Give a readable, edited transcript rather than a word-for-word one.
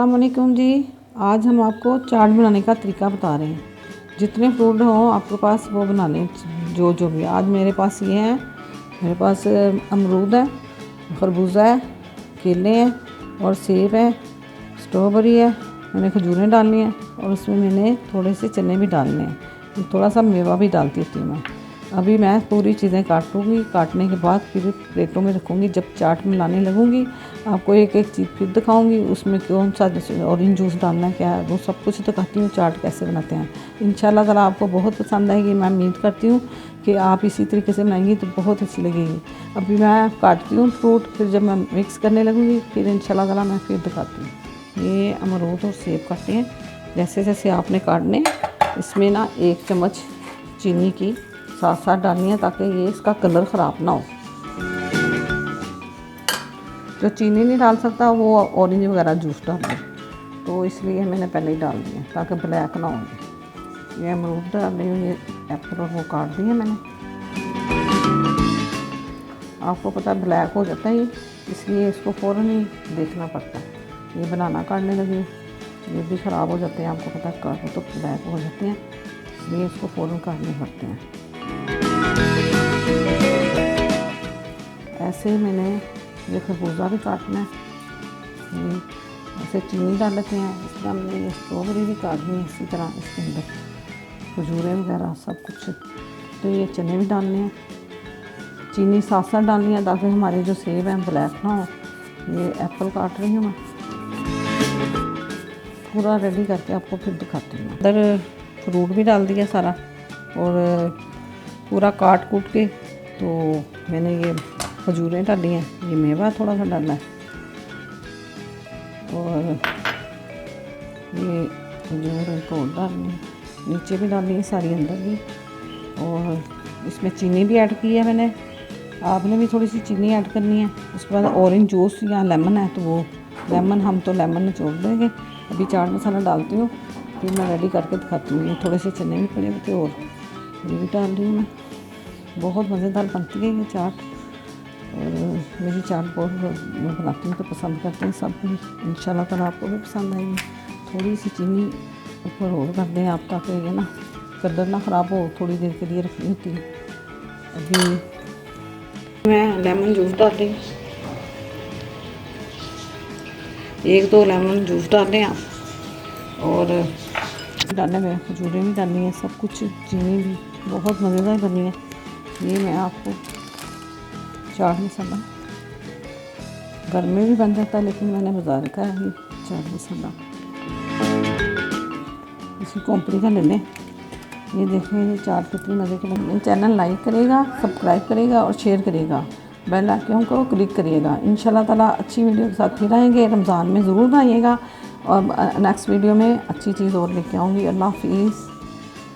अस्सलाम वालेकुम जी। आज हम आपको चाट बनाने का तरीका बता रहे हैं। जितने फ्रूट हों आपके पास वो बना लें, जो भी। आज मेरे पास ये है, मेरे पास अमरूद है, खरबूजा है, केले हैं और सेब है, स्ट्रॉबेरी है। मैंने खजूरें डालनी हैं और उसमें मैंने थोड़े से चने भी डालने हैं, थोड़ा सा मेवा भी डालती हूँ मैं। अभी मैं पूरी चीज़ें काटूँगी, काटने के बाद फिर प्लेटों में रखूँगी। जब चाट मिलाने लगूँगी आपको एक एक चीज़ फिर दिखाऊँगी, उसमें कौन सा ऑरेंज जूस डालना है, क्या है, वो सब कुछ दिखाती हूँ, चाट कैसे बनाते हैं। इंशाल्लाह ताला आपको बहुत पसंद आएगी। मैं उम्मीद करती हूँ कि आप इसी तरीके से बनाएंगी तो बहुत अच्छी लगेगी। अभी मैं काटती हूँ फ्रूट, फिर जब मैं मिक्स करने लगूँगी फिर इंशाल्लाह ताला मैं फिर दिखाती हूँ। ये अमरूद और सेब काटे हैं जैसे जैसे आपने काटने। इसमें ना 1 चम्मच चीनी की साथ साथ डालनी है ताकि ये इसका कलर ख़राब ना हो। जो चीनी नहीं डाल सकता वो ऑरेंज वगैरह जूस डाल दे, तो इसलिए मैंने पहले ही डाल दिया ताकि ब्लैक ना हो। ये अमरूद डाल रही हूँ, ये एप्पल और वो काट दिए मैंने। आपको पता है ब्लैक हो जाता है ये, इसलिए इसको फ़ौरन ही देखना पड़ता है। ये बनाना काटने लगी, ये भी ख़राब हो जाते हैं, आपको पता है काटो तो ब्लैक हो जाते हैं, इसलिए इसको फ़ौरन काटने पड़ते हैं। ऐसे ही मैंने ये खरबूजा भी काटना है, ये ऐसे चीनी डाल लेते हैं। इस तरह हमने ये स्ट्रॉबेरी भी काटनी है इसी तरह, इसके अंदर खजूरें वगैरह सब कुछ। तो ये चने भी डालने हैं, चीनी साथ साथ डालनी है ताकि हमारे जो सेब हैं ब्लैक ना हो। ये एप्पल काट रही हूँ मैं, पूरा रेडी करके आपको फिर दिखाती हूँ। अंदर फ्रूट भी डाल दिया सारा और पूरा काट कूट के। तो मैंने ये खजूरें डाली हैं, ये मेवा थोड़ा सा डालना है और ये खजूर एक और डालनी है, नीचे भी डालनी है सारी, अंदर भी। और इसमें चीनी भी ऐड की है मैंने, आपने भी थोड़ी सी चीनी ऐड करनी है। उसके बाद ऑरेंज जूस या लेमन है तो वो लेमन, हम तो लेमन निचोड़ देंगे। अभी चाट मसाला डालती हूँ, फिर मैं रेडी करके दिखाती हूँ। ये थोड़े से चने भी पड़े हुए थे और ये भी डाल रही हूँ मैं। बहुत मज़ेदार बनती है ये चाट, और मेरी चाट बहुत मैं बनाती हूँ तो पसंद करते हैं सब। इंशाल्लाह ताला आपको भी पसंद आएगी। थोड़ी सी चीनी ऊपर और कर दें आप ताकि ये ना कलर ना ख़राब हो, थोड़ी देर के लिए रखनी होती है। अभी मैं लेमन जूस डाल रही हूँ, 1-2 लेमन जूस डाल लें आप। और डालने में खजूरें भी डालनी है, सब कुछ, चीनी भी बहुत मज़ेदार करनी है। ये मैं आपको चाट मसाला घर में भी बन जाता है, लेकिन मैंने बाज़ार का है चाट मसाला, इसी कंपनी का ले लें। ये देखें ये चाट कितनी मज़े की लगी। चैनल लाइक करेगा, सब्सक्राइब करेगा और शेयर करेगा, बेल आइकन को क्लिक करिएगा। इंशाल्लाह ताला अच्छी वीडियो के साथ फिर आएंगे। रमज़ान में ज़रूर आइएगा और नेक्स्ट वीडियो में अच्छी चीज़ और लेके आऊँगी। अल्लाह हाफ़िज़।